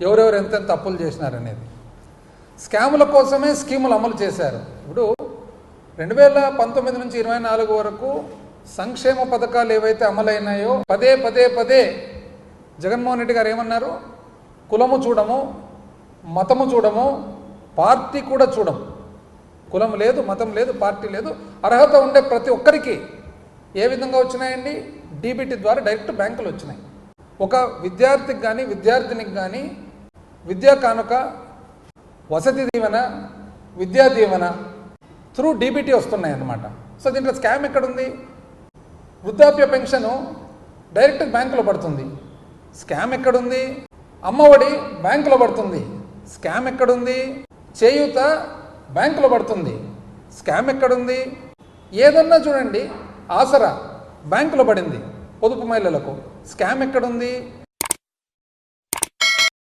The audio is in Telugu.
ఎవరెవరు ఎంతెంత అప్పులు చేసినారనేది. స్కాముల కోసమే స్కీములు అమలు చేశారు. ఇప్పుడు 2019 నుంచి 24 వరకు సంక్షేమ పథకాలు ఏవైతే అమలైనాయో పదే పదే పదే జగన్మోహన్ రెడ్డి గారు ఏమన్నారు? కులము చూడము, మతము చూడము, పార్టీ కూడా చూడము. కులం లేదు, మతం లేదు, పార్టీ లేదు, అర్హత ఉండే ప్రతి ఒక్కరికి ఏ విధంగా వచ్చినాయండి? డీబీటీ ద్వారా డైరెక్ట్ బ్యాంకులు వచ్చినాయి. ఒక విద్యార్థికి కానీ విద్యార్థినికి కానీ విద్యా కానుక, వసతి దీవెన, విద్యా దీవెన త్రూ డీబీటీ వస్తున్నాయి అన్నమాట. సో దీంట్లో స్కామ్ ఎక్కడుంది? వృద్ధాప్య పెన్షను డైరెక్ట్ బ్యాంకులో పడుతుంది. స్కామ్ ఎక్కడుంది? అమ్మఒడి బ్యాంకులో పడుతుంది. స్కామ్ ఎక్కడుంది? చేయూత బ్యాంకులో పడుతుంది. స్కామ్ ఎక్కడుంది? ఏదన్నా చూడండి, ఆసరా బ్యాంకులో పడింది పొదుపు మహిళలకు. స్కామ్ ఎక్కడుంది?